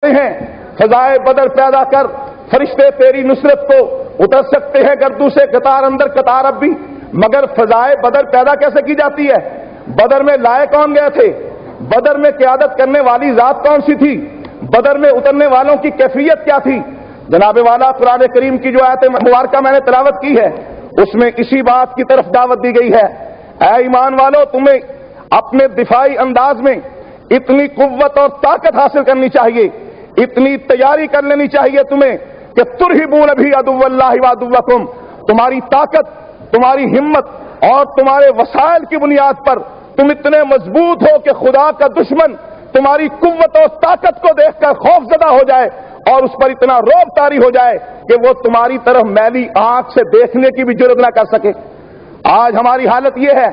ہیں فضائے بدر پیدا کر فرشتے تیری نصرت کو اتر سکتے ہیں گردوں سے قطار اندر قطار اب بھی، مگر فضائے بدر پیدا کیسے کی جاتی ہے؟ بدر میں لائے کون گئے تھے؟ بدر میں قیادت کرنے والی ذات کون سی تھی؟ بدر میں اترنے والوں کی کیفیت کیا تھی؟ جناب والا قرآن کریم کی جو آیت مبارکہ میں نے تلاوت کی ہے اس میں اسی بات کی طرف دعوت دی گئی ہے، اے ایمان والو تمہیں اپنے دفاعی انداز میں اتنی قوت اور طاقت حاصل کرنی چاہیے، اتنی تیاری کر لینی چاہیے تمہیں کہ ترہبون بھی عدو اللہ وعدوکم، تمہاری طاقت، تمہاری ہمت اور تمہارے وسائل کی بنیاد پر تم اتنے مضبوط ہو کہ خدا کا دشمن تمہاری قوت اور طاقت کو دیکھ کر خوف زدہ ہو جائے اور اس پر اتنا رعب طاری ہو جائے کہ وہ تمہاری طرف میلی آنکھ سے دیکھنے کی بھی جرات نہ کر سکے۔ آج ہماری حالت یہ ہے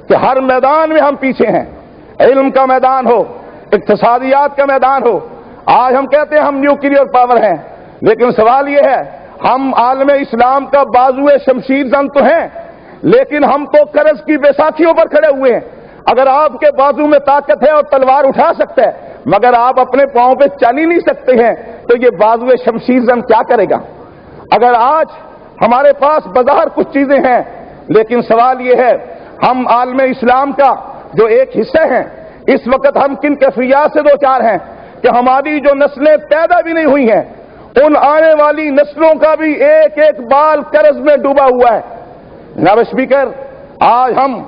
کہ ہر میدان میں ہم پیچھے ہیں، علم کا میدان ہو، اقتصادیات کا میدان ہو، آج ہم کہتے ہیں ہم نیوکلیئر پاور ہیں، لیکن سوال یہ ہے ہم عالم اسلام کا بازو شمشیر زن تو ہیں، لیکن ہم تو قرض کی بیساکھیوں پر کھڑے ہوئے ہیں۔ اگر آپ کے بازو میں طاقت ہے اور تلوار اٹھا سکتا ہے مگر آپ اپنے پاؤں پہ چل ہی نہیں سکتے ہیں تو یہ بازو شمشیر زن کیا کرے گا؟ اگر آج ہمارے پاس بظاہر کچھ چیزیں ہیں لیکن سوال یہ ہے ہم عالم اسلام کا جو ایک حصہ ہیں اس وقت ہم کن کیفیات سے دو چار ہیں کہ ہماری جو نسلیں پیدا بھی نہیں ہوئی ہیں ان آنے والی نسلوں کا بھی ایک ایک بال قرض میں ڈوبا ہوا ہے۔ جناب اسپیکر، آج ہم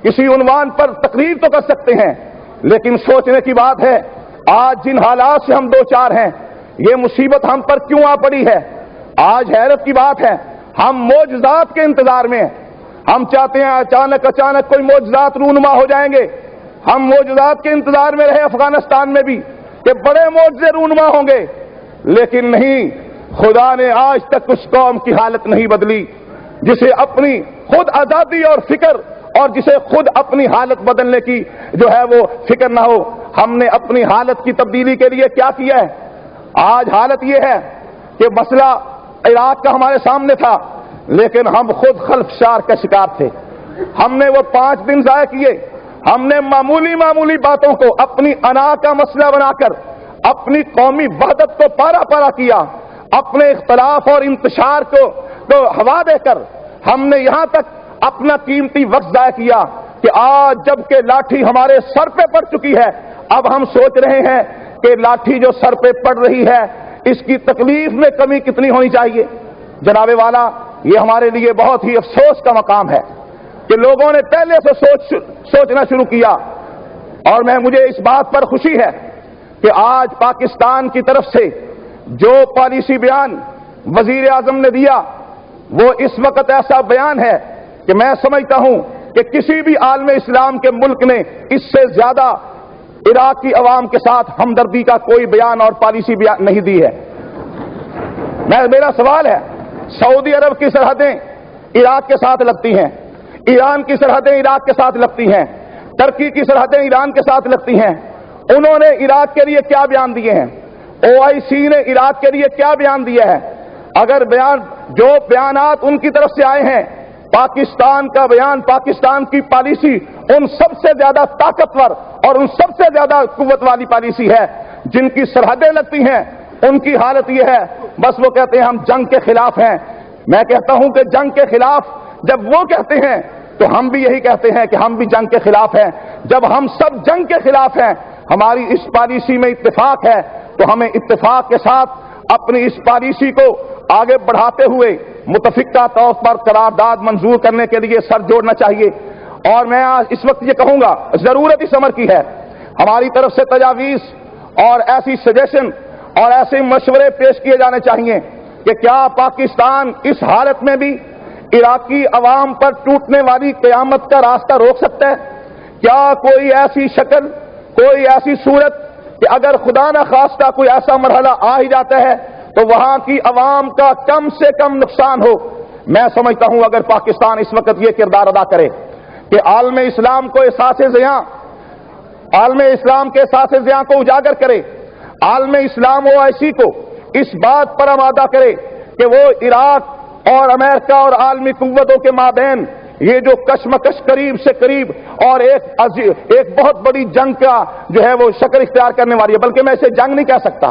کسی عنوان پر تقریر تو کر سکتے ہیں لیکن سوچنے کی بات ہے آج جن حالات سے ہم دو چار ہیں یہ مصیبت ہم پر کیوں آ پڑی ہے؟ آج حیرت کی بات ہے ہم معجزات کے انتظار میں ہیں، ہم چاہتے ہیں اچانک کوئی معجزات رونما ہو جائیں گے، ہم معجزات کے انتظار میں رہے افغانستان میں بھی کہ بڑے معجزے رونما ہوں گے، لیکن نہیں، خدا نے آج تک اس قوم کی حالت نہیں بدلی جسے اپنی خود آزادی اور فکر اور جسے خود اپنی حالت بدلنے کی جو ہے وہ فکر نہ ہو۔ ہم نے اپنی حالت کی تبدیلی کے لیے کیا کیا ہے؟ آج حالت یہ ہے کہ مسئلہ عراق کا ہمارے سامنے تھا لیکن ہم خود خلفشار کا شکار تھے، ہم نے وہ 5 دن ضائع کیے، ہم نے معمولی باتوں کو اپنی انا کا مسئلہ بنا کر اپنی قومی وحدت کو پارا پارا کیا، اپنے اختلاف اور انتشار کو ہوا دے کر ہم نے یہاں تک اپنا قیمتی وقت ضائع کیا کہ آج جب کہ لاٹھی ہمارے سر پہ پڑ چکی ہے اب ہم سوچ رہے ہیں کہ لاٹھی جو سر پہ پڑ رہی ہے اس کی تکلیف میں کمی کتنی ہونی چاہیے۔ جناب والا، یہ ہمارے لیے بہت ہی افسوس کا مقام ہے کہ لوگوں نے پہلے سے سوچنا شروع کیا، اور مجھے اس بات پر خوشی ہے کہ آج پاکستان کی طرف سے جو پالیسی بیان وزیر اعظم نے دیا وہ اس وقت ایسا بیان ہے کہ میں سمجھتا ہوں کہ کسی بھی عالم اسلام کے ملک نے اس سے زیادہ عراق کی عوام کے ساتھ ہمدردی کا کوئی بیان اور پالیسی بیان نہیں دی ہے۔ میرا سوال ہے، سعودی عرب کی سرحدیں عراق کے ساتھ لگتی ہیں، ایران کی سرحدیں عراق کے ساتھ لگتی ہیں، ترکی کی سرحدیں ایران کے ساتھ لگتی ہیں، انہوں نے عراق کے لیے کیا بیان دیے ہیں؟ OIC نے عراق کے لیے کیا بیان دیا ہے؟ اگر جو بیانات ان کی طرف سے آئے ہیں، پاکستان کا بیان، پاکستان کی پالیسی ان سب سے زیادہ طاقتور اور ان سب سے زیادہ قوت والی پالیسی ہے، جن کی سرحدیں لگتی ہیں ان کی حالت یہ ہے بس وہ کہتے ہیں ہم جنگ کے خلاف ہیں۔ میں کہتا ہوں کہ جنگ کے خلاف جب وہ کہتے ہیں تو ہم بھی یہی کہتے ہیں کہ ہم بھی جنگ کے خلاف ہیں۔ جب ہم سب جنگ کے خلاف ہیں، ہماری اس پالیسی میں اتفاق ہے تو ہمیں اتفاق کے ساتھ اپنی اس پالیسی کو آگے بڑھاتے ہوئے متفقہ طور پر قرارداد منظور کرنے کے لیے سر جوڑنا چاہیے۔ اور میں اس وقت یہ کہوں گا ضرورت اس امر کی ہے، ہماری طرف سے تجاویز اور ایسی سجیشن اور ایسے مشورے پیش کیے جانے چاہیے کہ کیا پاکستان اس حالت میں بھی عراقی عوام پر ٹوٹنے والی قیامت کا راستہ روک سکتا ہے؟ کیا کوئی ایسی شکل، کوئی ایسی صورت کہ اگر خدا نہ خواستہ کوئی ایسا مرحلہ آ ہی جاتا ہے تو وہاں کی عوام کا کم سے کم نقصان ہو؟ میں سمجھتا ہوں اگر پاکستان اس وقت یہ کردار ادا کرے کہ عالم اسلام کو احساس زیاں، عالم اسلام کے احساس زیاں کو اجاگر کرے، عالم اسلام OIC کو اس بات پر آمادہ کرے کہ وہ عراق اور امریکہ اور عالمی قوتوں کے مابین یہ جو کشمکش قریب سے قریب اور ایک بہت بڑی جنگ کا جو ہے وہ شکل اختیار کرنے والی ہے، بلکہ میں اسے جنگ نہیں کہہ سکتا،